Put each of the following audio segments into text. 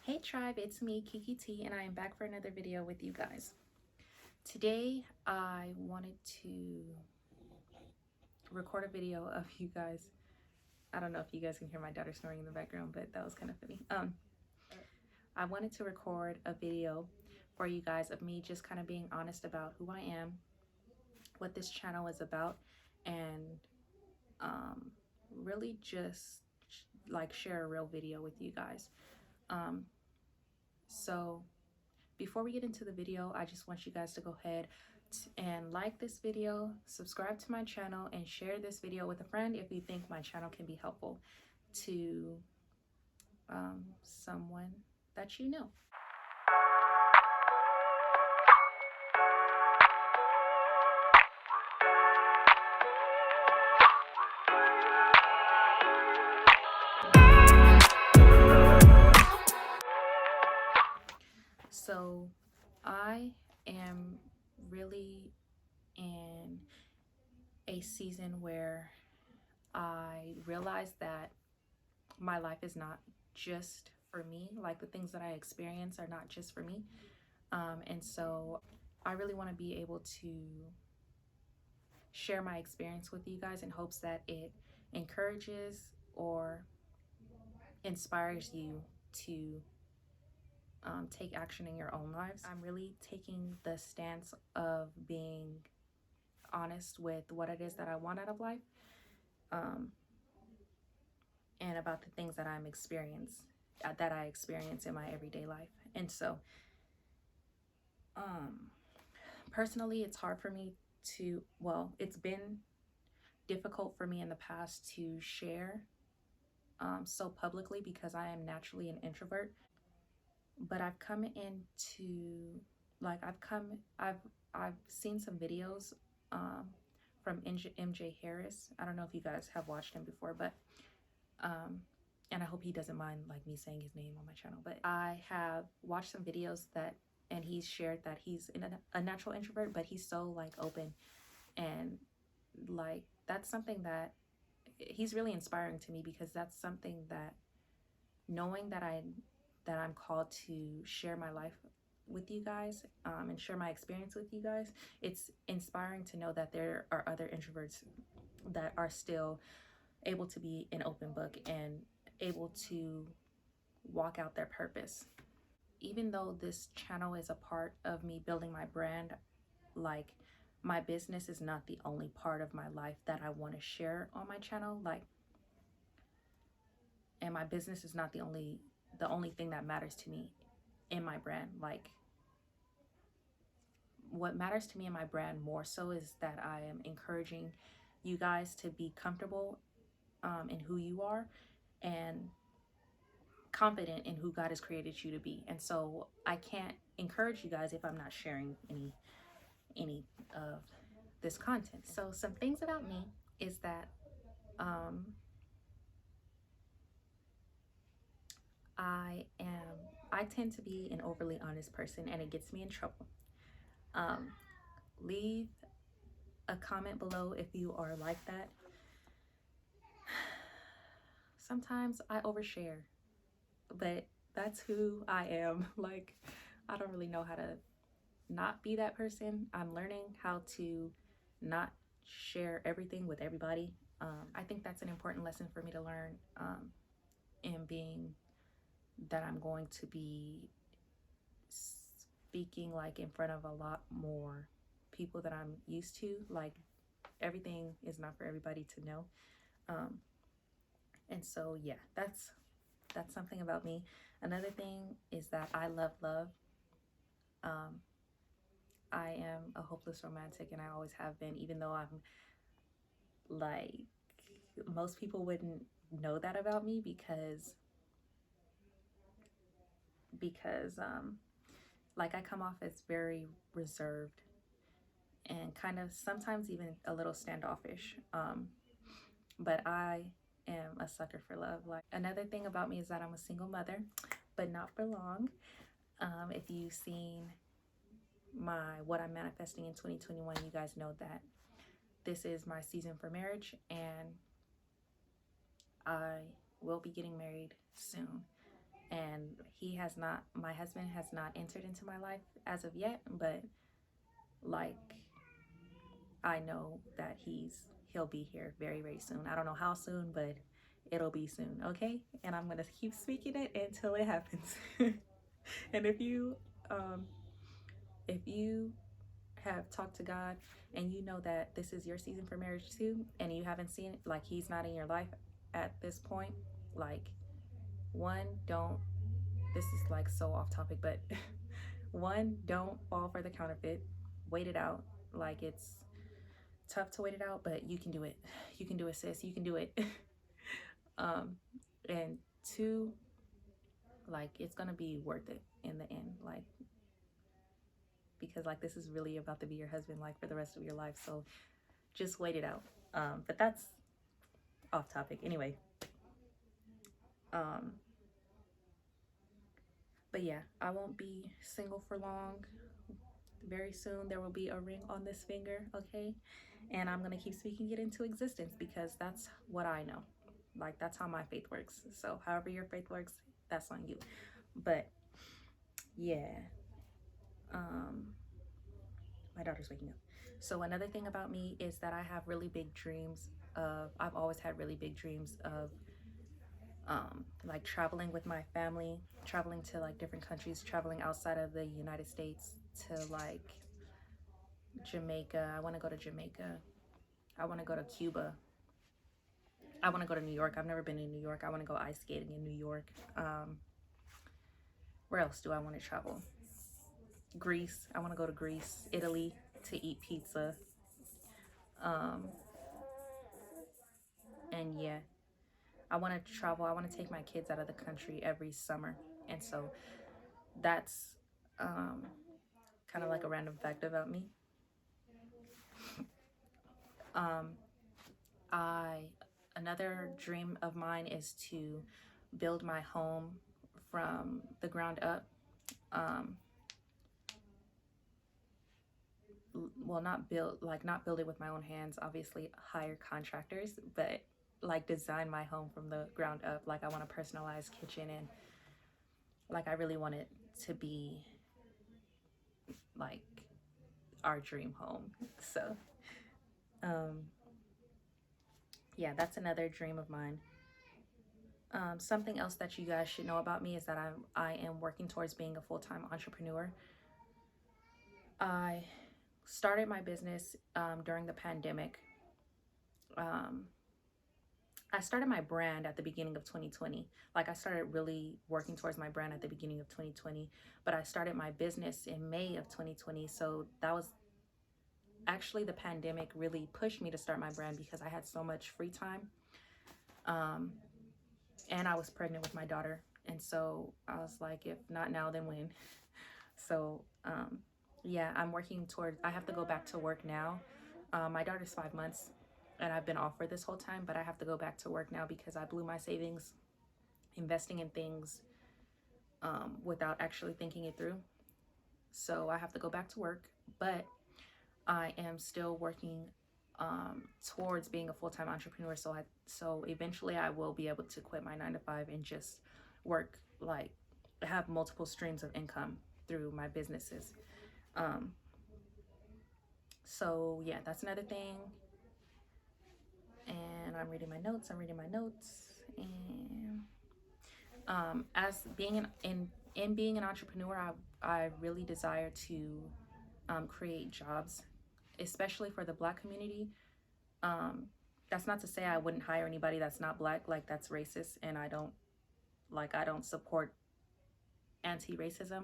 Hey tribe, it's me, Keke T, and I am back for another video with you guys. Today, I wanted to record a video of you guys. I don't know if you guys can hear my daughter snoring in the background, but that was kind of funny. I wanted to record a video for you guys of me just kind of being honest about who I am, what this channel is about, and really just like share a real video with you guys. So before we get into the video, I just want you guys to go ahead and like this video, subscribe to my channel, and share this video with a friend if you think my channel can be helpful to someone that you know. So I am really in a season where I realize that my life is not just for me. Like, the things that I experience are not just for me. And so I really want to be able to share my experience with you guys in hopes that it encourages or inspires you to take action in your own lives. I'm really taking the stance of being honest with what it is that I want out of life, and about the things that I experience in my everyday life. And so personally, it's hard for me to, well, it's been difficult for me in the past to share so publicly because I am naturally an introvert. But I've come into, like, I've seen some videos from MJ Harris. I don't know if you guys have watched him before, but and I hope he doesn't mind like me saying his name on my channel, but I have watched some videos and he's shared that he's a natural introvert, but he's so like open, and like that's something that he's really inspiring to me, because that's something that, knowing that I'm called to share my life with you guys, and share my experience with you guys, it's inspiring to know that there are other introverts that are still able to be an open book and able to walk out their purpose. Even though this channel is a part of me building my brand, like, my business is not the only part of my life that I want to share on my channel. Like, and my business is not the only thing that matters to me in my brand. Like, what matters to me in my brand more so is that I am encouraging you guys to be comfortable in who you are and confident in who God has created you to be. And so I can't encourage you guys if I'm not sharing any of this content. So some things about me is that I tend to be an overly honest person, and it gets me in trouble. Leave a comment below if you are like that. Sometimes I overshare, but that's who I am. Like, I don't really know how to not be that person. I'm learning how to not share everything with everybody. I think that's an important lesson for me to learn, in being that I'm going to be speaking like in front of a lot more people that I'm used to. Like, everything is not for everybody to know. And so yeah, that's something about me. Another thing is that I love love. I am a hopeless romantic, and I always have been, even though I'm like, most people wouldn't know that about me because like, I come off as very reserved and kind of sometimes even a little standoffish. But I am a sucker for love. Like, another thing about me is that I'm a single mother, but not for long. If you've seen what I'm manifesting in 2021, you guys know that this is my season for marriage, and I will be getting married soon. and my husband has not entered into my life as of yet, but like I know that he'll be here very, very soon. I don't know how soon, but it'll be soon, okay? And I'm gonna keep speaking it until it happens. And um if you have talked to God and you know that this is your season for marriage too, and you haven't seen it, like he's not in your life at this point, like one, don't, this is like so off topic, but one, don't fall for the counterfeit. Wait it out. Like it's tough to wait it out, but you can do it. You can do it, sis. You can do it. um, and two, like it's gonna be worth it in the end. Like because like this is really about to be your husband like for the rest of your life. So just wait it out. But that's off topic. Anyway. Um, but yeah, I won't be single for long. Very soon there will be a ring on this finger, okay? And I'm gonna keep speaking it into existence because that's what I know. Like that's how my faith works. So however your faith works, that's on you. But yeah, um, my daughter's waking up. So another thing about me is that I have really big dreams of, I've always had really big dreams of like traveling with my family, traveling to like different countries, traveling outside of the United States to like Jamaica. I want to go to Jamaica. I want to go to Cuba. I want to go to New York. I've never been in New York. I want to go ice skating in New York. Where else do I want to travel? Greece. I want to go to Greece, Italy to eat pizza. Um, and yeah, I want to travel. I want to take my kids out of the country every summer. And so that's kind of like a random fact about me. Um, I Another dream of mine is to build my home from the ground up. Um, well, not build it with my own hands, obviously hire contractors, but like design my home from the ground up. Like I want a personalized kitchen, and like I really want it to be like our dream home. So um yeah, that's another dream of mine. Something else that you guys should know about me is that I am working towards being a full-time entrepreneur. I started my business during the pandemic. um, I started my brand at the beginning of 2020. Like I started really working towards my brand at the beginning of 2020, but I started my business in May of 2020. So that was actually, the pandemic really pushed me to start my brand because I had so much free time. Um, and I was pregnant with my daughter. And so I was like, if not now, then when? So yeah, I'm working towards, I have to go back to work now. My daughter's 5 months and I've been off for this whole time, but I have to go back to work now because I blew my savings investing in things without actually thinking it through. So I have to go back to work, but I am still working towards being a full-time entrepreneur. So eventually I will be able to quit my 9 to 5 and just work, like have multiple streams of income through my businesses. Um, so yeah, that's another thing. And I'm reading my notes. And as being in being an entrepreneur, I really desire to create jobs, especially for the Black community. Um, that's not to say I wouldn't hire anybody that's not Black. Like that's racist, and I don't support anti-racism,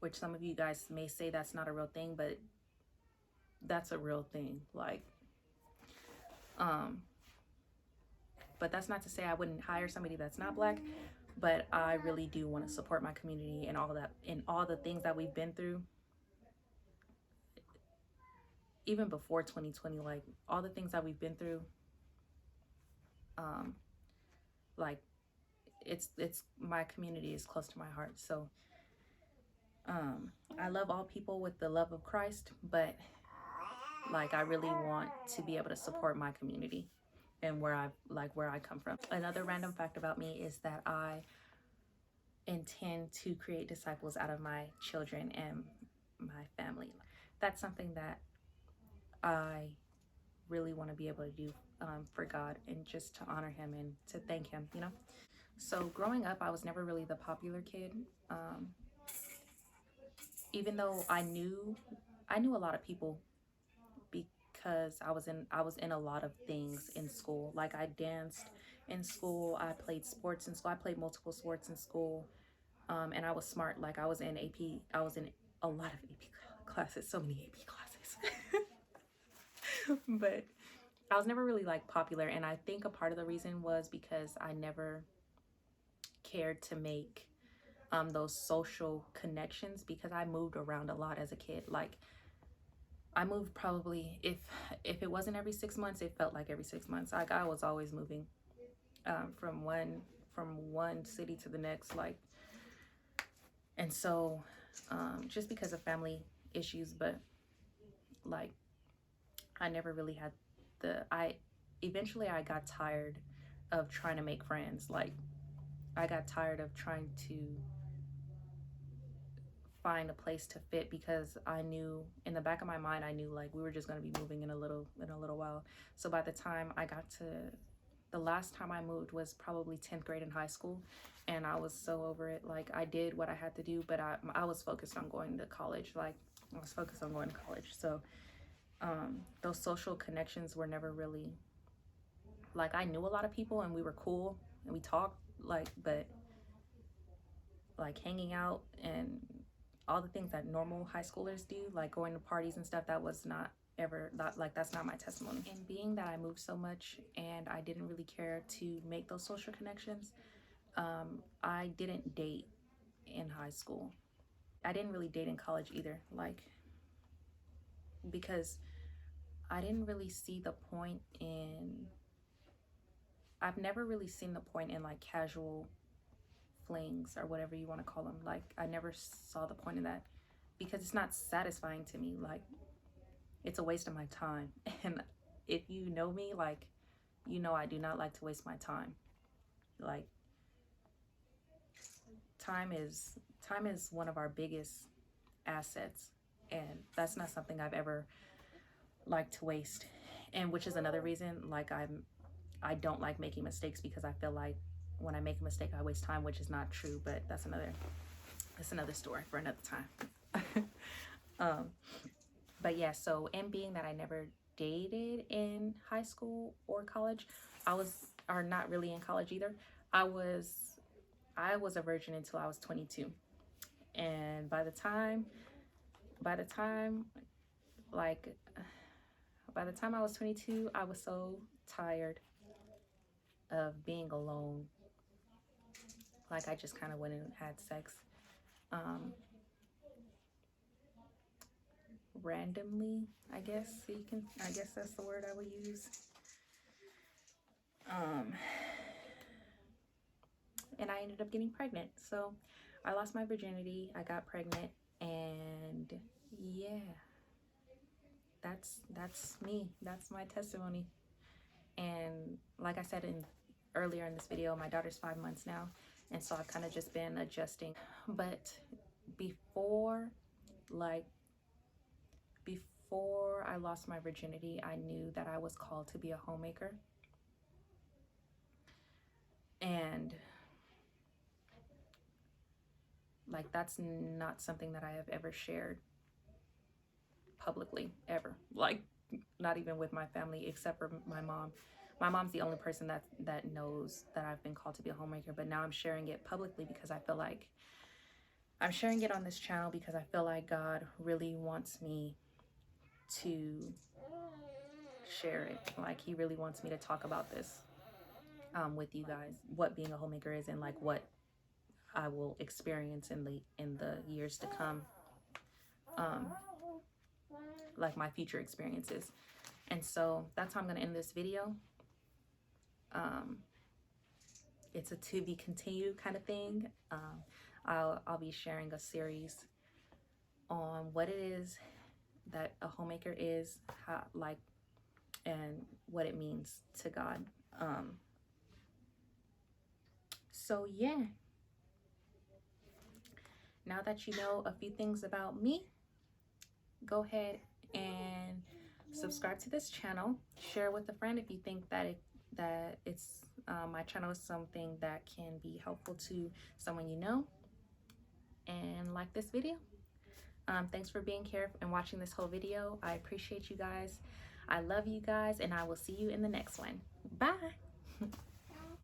which some of you guys may say that's not a real thing, but that's a real thing. Like, but that's not to say I wouldn't hire somebody that's not Black. But I really do want to support my community and all that, and all the things that we've been through, even before 2020. Like all the things that we've been through, um, like it's my community is close to my heart. So I love all people with the love of Christ, but like I really want to be able to support my community. and where I come from. Another random fact about me is that I intend to create disciples out of my children and my family. That's something that I really want to be able to do for God, and just to honor him and to thank him, you know. So growing up, I was never really the popular kid. um, Even though I knew a lot of people, because I was in a lot of things in school. Like, I danced in school, I played sports in school, I played multiple sports in school, and I was smart. Like, I was in a lot of AP classes, so many AP classes. But I was never really like popular, and I think a part of the reason was because I never cared to make those social connections, because I moved around a lot as a kid. Like, I moved probably, if it wasn't every 6 months, it felt like every 6 months. Like, I was always moving from one city to the next. Like, and so just because of family issues. But like, I never really had I eventually I got tired of trying to make friends. Like, I got tired of trying to find a place to fit, because I knew in the back of my mind, I knew like we were just going to be moving in a little while. So by the time I got to the last time I moved was probably 10th grade in high school, and I was so over it. Like, I did what I had to do, but I was focused on going to college. Like, I was focused on going to college. So those social connections were never really, like, I knew a lot of people and we were cool and we talked, like, but like hanging out and all the things that normal high schoolers do, like going to parties and stuff, that was not ever that, like, that's not my testimony. And being that I moved so much and I didn't really care to make those social connections, I didn't date in high school. I didn't really date in college either, like, because I didn't really see the point in, I've never really seen the point in like casual flings or whatever you want to call them. Like, I never saw the point in that, because it's not satisfying to me. Like, it's a waste of my time. And if you know me, like, you know I do not like to waste my time. Like, time is one of our biggest assets, and that's not something I've ever liked to waste. And which is another reason, like, I don't like making mistakes, because I feel like when I make a mistake I waste time, which is not true, but that's another story for another time. But yeah, so, and being that I never dated in high school or college, or not really in college either, I was a virgin until I was 22. And by the time like by the time I was 22, I was so tired of being alone. Like, I just kind of went and had sex randomly, I guess. I guess that's the word I would use. And I ended up getting pregnant. So I lost my virginity, I got pregnant, and yeah, that's me. That's my testimony. And like I said earlier in this video, my daughter's 5 months now, and so I've kind of just been adjusting. But before like before I lost my virginity, I knew that I was called to be a homemaker. And like, that's not something that I have ever shared publicly, ever. Like, not even with my family, except for my mom. My mom's the only person that knows that I've been called to be a homemaker. But now I'm sharing it publicly, because I feel like I'm sharing it on this channel, because I feel like God really wants me to share it. Like, he really wants me to talk about this with you guys, what being a homemaker is, and like what I will experience in the years to come, like my future experiences. And so that's how I'm gonna end this video. It's a to be continued kind of thing. I'll be sharing a series on what it is that a homemaker is, how, like, and what it means to God. So yeah, now that you know a few things about me, go ahead and subscribe to this channel. Share with a friend if you think that it's my channel is something that can be helpful to someone you know. And like this video. Thanks for being here and watching this whole video. I appreciate you guys. I love you guys, and I will see you in the next one. Bye.